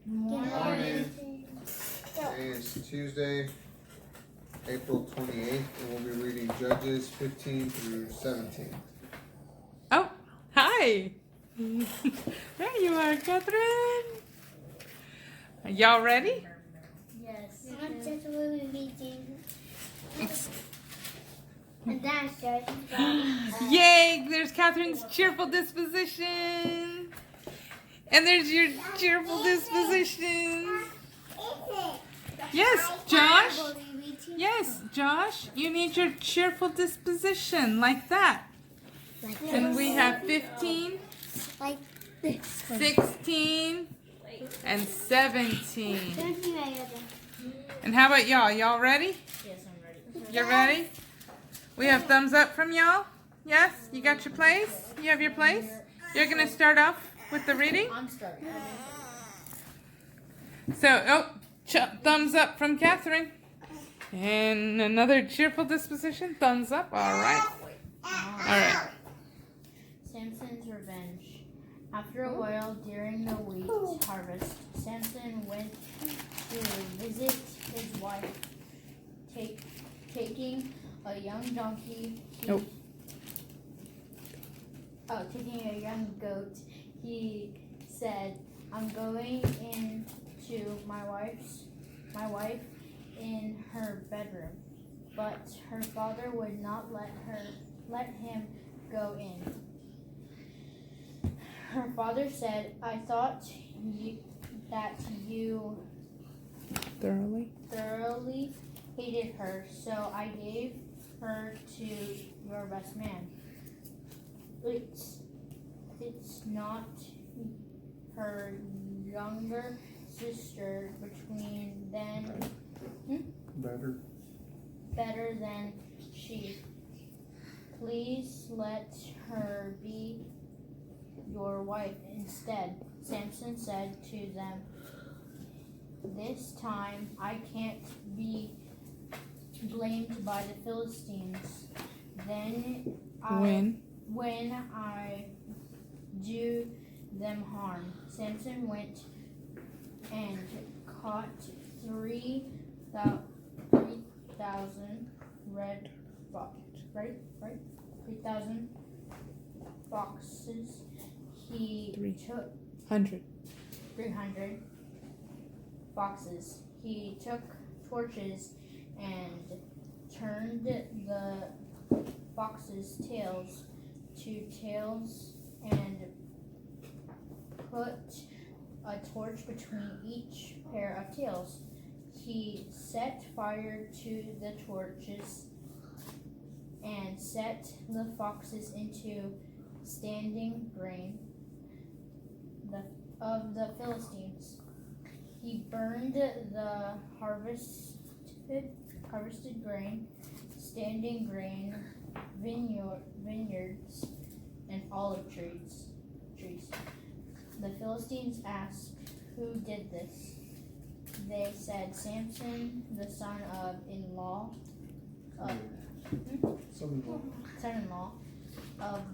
Morning. Today is Tuesday, April 28th, and we'll be reading Judges 15 through 17. Oh, hi. There you are, Catherine. Are y'all ready? Yes. Not just what we're reading. And that's just Yay, there's Catherine's cheerful disposition. And there's your cheerful disposition. Yes, Josh. Yes, Josh, you need your cheerful disposition like that. And we have 15, like this. 16, and 17. And how about y'all? Y'all ready? Yes, I'm ready. You ready? We have thumbs up from y'all. Yes? You got your place? You have your place? You're going to start off with the reading? I'm starting. So, thumbs up from Catherine. And another cheerful disposition. Thumbs up. All right. All right. Samson's revenge. After a while, during the wheat harvest, Samson went to visit his wife, taking a young donkey. Taking a young goat. He said, "I'm going into my wife in her bedroom." But her father would not let him go in. Her father said, "I thought that you thoroughly hated her, so I gave her to your best man. It's not her younger sister between them. Better than she. Please let her be your wife instead." Samson said to them, "This time I can't be blamed by the Philistines. When I do them harm." Samson went and caught 3,000 red foxes. 3,000 foxes. He took 300 foxes. He took torches and turned the foxes' tails to tails and put a torch between each pair of tails. He set fire to the torches and set the foxes into standing grain of the Philistines. He burned the harvested grain, standing grain, vineyards, and olive trees. The Philistines asked, "Who did this?" They said, "Samson, the son-in-law of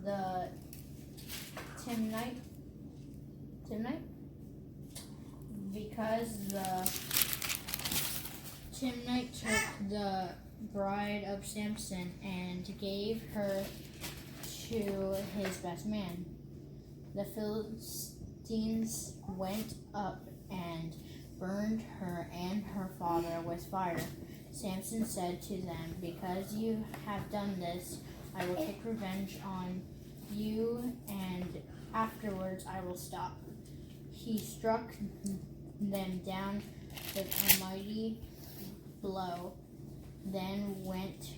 the Timnite, because the Timnite took the bride of Samson and gave her to his best man." The Philistines went up and burned her and her father with fire. Samson said to them, "Because you have done this, I will take revenge on you, and afterwards I will stop." He struck them down with a mighty blow, then went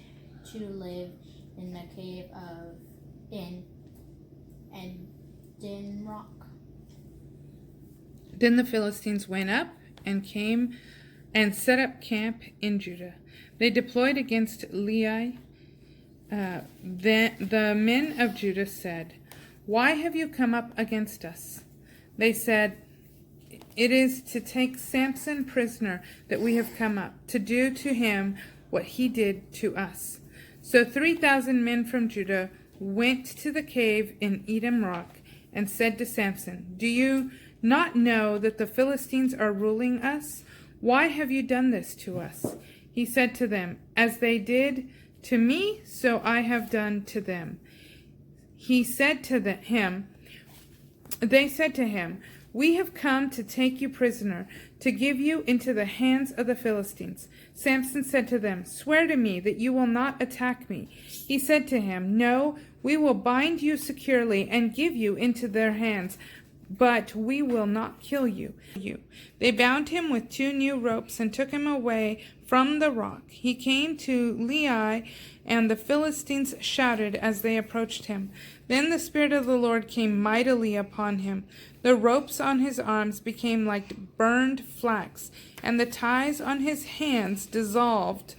to live in the cave of Eden Rock. Then the Philistines went up and came and set up camp in Judah. They deployed against Lehi. Then the men of Judah said, "Why have you come up against us?" They said, "It is to take Samson prisoner that we have come up, to do to him what he did to us." So 3,000 men from Judah went to the cave in Edom Rock and said to Samson, "Do you not know that the Philistines are ruling us? Why have you done this to us? He said to them, As they did to me, so I have done to them. They said to him, We have come to take you prisoner, to give you into the hands of the Philistines. Samson said to them, Swear to me that you will not attack me. He said to him, No, we will bind you securely and give you into their hands, but we will not kill you. They bound him with 2 new ropes and took him away from the rock. He came to Lehi, and the Philistines shouted as they approached him. Then the Spirit of the Lord came mightily upon him. The ropes on his arms became like burned flax, and the ties on his hands dissolved.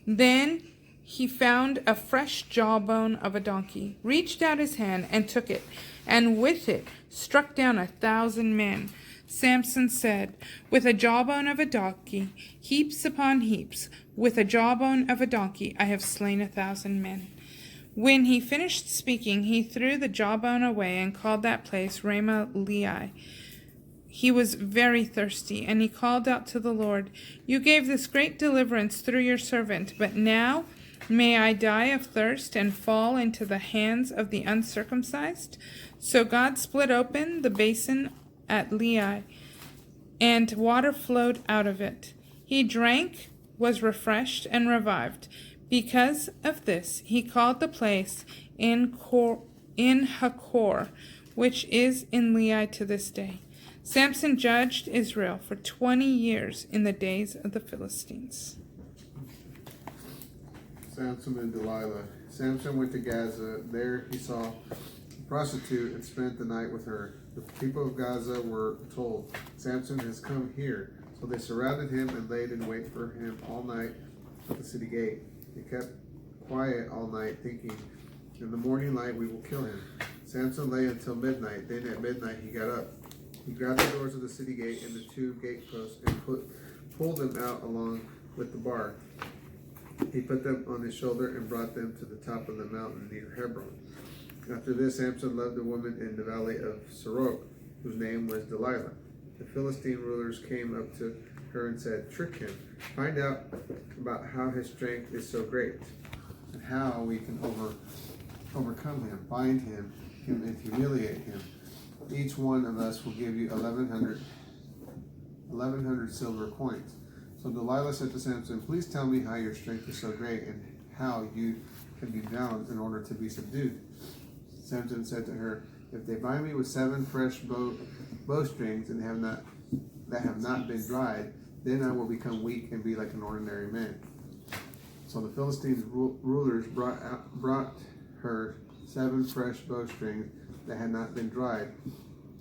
Then he found a fresh jawbone of a donkey, reached out his hand and took it, and with it struck down 1,000 men. Samson said, With a jawbone of a donkey, heaps upon heaps, with a jawbone of a donkey, I have slain 1,000 men. When he finished speaking, he threw the jawbone away and called that place Ramah Lehi. He was very thirsty, and he called out to the Lord, You gave this great deliverance through your servant, but now may I die of thirst and fall into the hands of the uncircumcised? So God split open the basin at Lehi, and water flowed out of it. He drank, was refreshed, and revived. Because of this, he called the place in Hakor, which is in Lehi to this day. Samson judged Israel for 20 years in the days of the Philistines. Samson and Delilah. Samson went to Gaza. There he saw a prostitute and spent the night with her. The people of Gaza were told, Samson has come here. So they surrounded him and laid in wait for him all night at the city gate. They kept quiet all night, thinking, In the morning light we will kill him. Samson lay until midnight. Then at midnight he got up. He grabbed the doors of the city gate and the 2 gateposts and pulled them out along with the bar. He put them on his shoulder and brought them to the top of the mountain near Hebron. After this, Samson loved a woman in the valley of Sorok, whose name was Delilah. The Philistine rulers came up to her and said, Trick him. Find out about how his strength is so great, and how we can overcome him, bind him, and humiliate him. Each one of us will give you 1,100 silver coins. So Delilah said to Samson, Please tell me how your strength is so great, and how you can be bound in order to be subdued. Samson said to her, If they bind me with 7 fresh bowstrings and have not been dried, then I will become weak and be like an ordinary man. So the Philistines' rulers brought her 7 fresh bowstrings that had not been dried.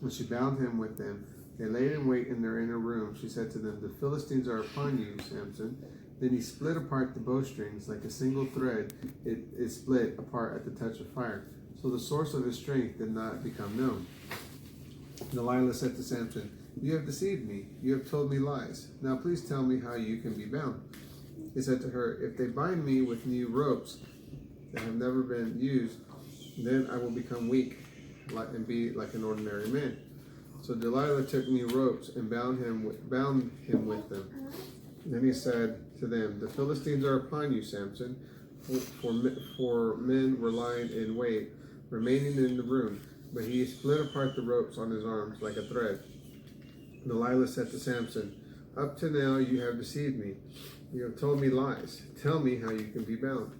When she bound him with them, they laid in wait in their inner room. She said to them, The Philistines are upon you, Samson. Then he split apart the bowstrings like a single thread. It is split apart at the touch of fire. So the source of his strength did not become known. Delilah said to Samson, You have deceived me. You have told me lies. Now please tell me how you can be bound. He said to her, If they bind me with new ropes that have never been used, then I will become weak and be like an ordinary man. So Delilah took new ropes and bound him with them. Then he said to them, The Philistines are upon you, Samson, for men were lying in wait, remaining in the room. But he split apart the ropes on his arms like a thread. Delilah said to Samson, Up to now you have deceived me. You have told me lies. Tell me how you can be bound.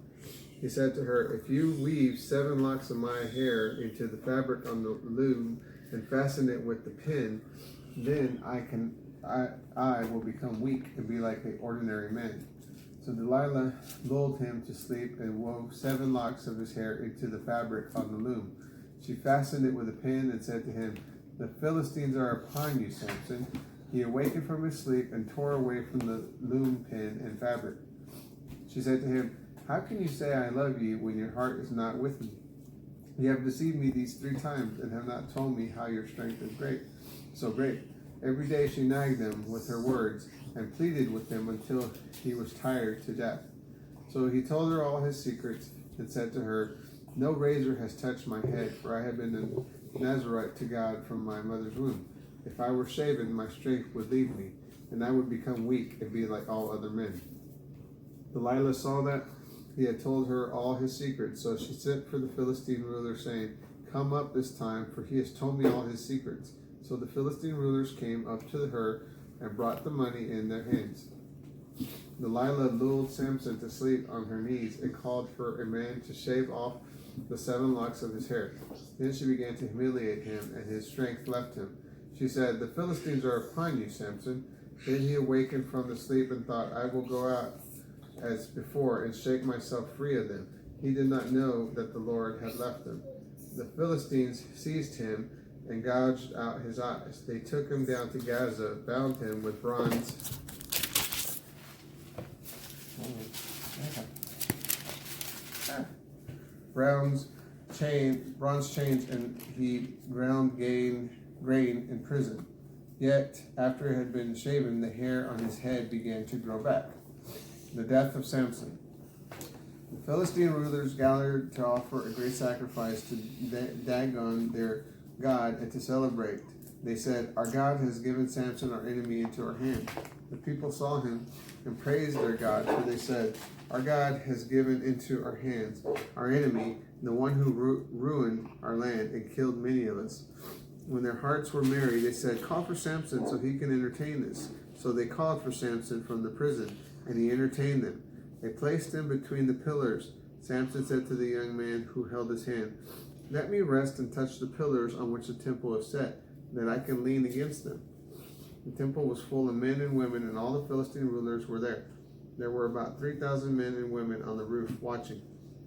He said to her, If you weave 7 locks of my hair into the fabric on the loom and fasten it with the pin, then I will become weak and be like an ordinary man. So Delilah lulled him to sleep and wove 7 locks of his hair into the fabric on the loom. She fastened it with a pin and said to him, The Philistines are upon you, Samson. He awakened from his sleep and tore away from the loom pin and fabric. She said to him, How can you say I love you when your heart is not with me? You have deceived me these 3 times and have not told me how your strength is so great. Every day she nagged him with her words and pleaded with him until he was tired to death. So he told her all his secrets and said to her, No razor has touched my head, for I have been a Nazarite to God from my mother's womb. if I were shaven, my strength would leave me, and I would become weak and be like all other men. Delilah saw that he had told her all his secrets, so she sent for the Philistine ruler, saying, "Come up this time, for he has told me all his secrets." So the Philistine rulers came up to her and brought the money in their hands. Delilah lulled Samson to sleep on her knees and called for a man to shave off the 7 locks of his hair. Then she began to humiliate him, and his strength left him. She said, "The Philistines are upon you, Samson." Then he awakened from the sleep and thought, "I will go out as before and shake myself free of them." He did not know that the Lord had left him. The Philistines seized him and gouged out his eyes. They took him down to Gaza, bound him with bronze chains, and he ground grain in prison. Yet, after it had been shaven, the hair on his head began to grow back. The death of Samson. The Philistine rulers gathered to offer a great sacrifice to Dagon, their god, and to celebrate. They said, "Our God has given Samson, our enemy, into our hand." The people saw him and praised their God, for they said, "Our God has given into our hands our enemy, the one who ruined our land and killed many of us." When their hearts were merry, they said, "Call for Samson so he can entertain us." So they called for Samson from the prison, and he entertained them. They placed him between the pillars. Samson said to the young man who held his hand, "Let me rest and touch the pillars on which the temple is set, that I can lean against them." The temple was full of men and women, and all the Philistine rulers were there. There were about 3,000 men and women on the roof watching.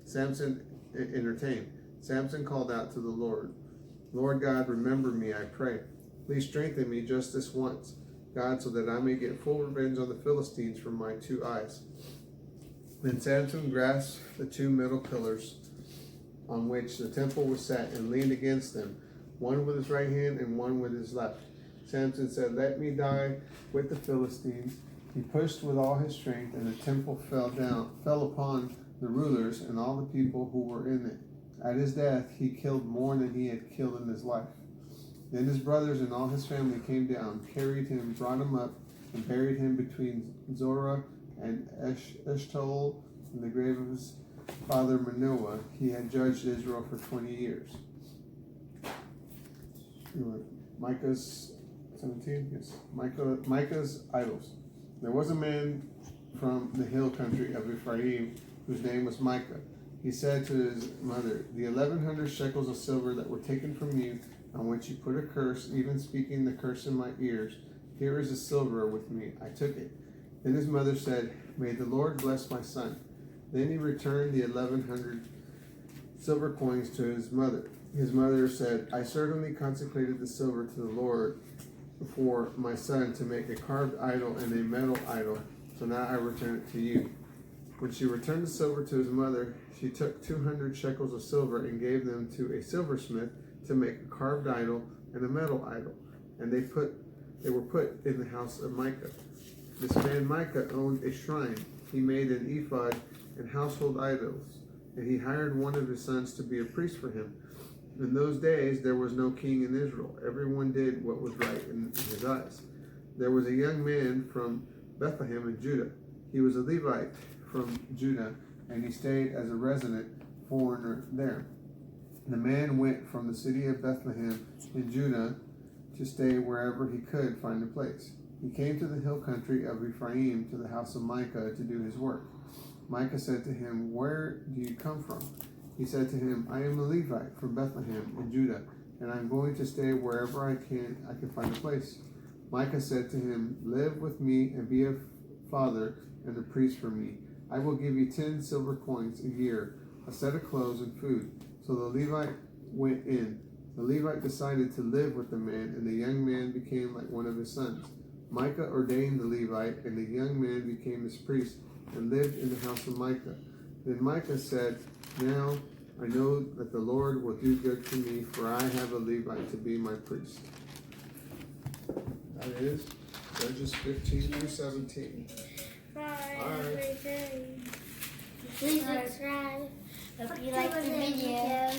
Samson entertained. Samson called out to the Lord, "Lord God, remember me, I pray. Please strengthen me just this once, God, so that I may get full revenge on the Philistines for my 2 eyes." Then Samson grasped the 2 middle pillars on which the temple was set and leaned against them, one with his right hand and one with his left. Samson said, "Let me die with the Philistines." He pushed with all his strength, and the temple fell upon the rulers and all the people who were in it. At his death, he killed more than he had killed in his life. Then his brothers and all his family came down, carried him, brought him up, and buried him between Zorah and Eshtaol in the grave of his father Manoah. He had judged Israel for 20 years. Micah's 17, yes. Micah's idols. There was a man from the hill country of Ephraim whose name was Micah. He said to his mother, "The 1,100 shekels of silver that were taken from you, on which you put a curse, even speaking the curse in my ears, here is the silver with me. I took it." Then his mother said, "May the Lord bless my son." Then he returned the 1,100 silver coins to his mother. His mother said, "I certainly consecrated the silver to the Lord for my son to make a carved idol and a metal idol, so now I return it to you." When she returned the silver to his mother, she took 200 shekels of silver and gave them to a silversmith to make a carved idol and a metal idol, and they were put in the house of Micah. This man Micah owned a shrine. He made an ephod and household idols, and he hired one of his sons to be a priest for him. In those days there was no king in Israel. Everyone did what was right in his eyes. There was a young man from Bethlehem in Judah. He was a Levite from Judah, and he stayed as a resident foreigner there. The man went from the city of Bethlehem in Judah to stay wherever he could find a place. He came to the hill country of Ephraim, to the house of Micah, to do his work. Micah said to him, "Where do you come from?" He said to him, "I am a Levite from Bethlehem in Judah, and I am going to stay wherever I can find a place." Micah said to him, "Live with me and be a father and a priest for me. I will give you 10 silver coins a year, a set of clothes and food." So the Levite went in. The Levite decided to live with the man, and the young man became like one of his sons. Micah ordained the Levite, and the young man became his priest and lived in the house of Micah. Then Micah said, "Now I know that the Lord will do good to me, for I have a Levite to be my priest." That is Judges 15 through 17. Please subscribe. Hope you like the video.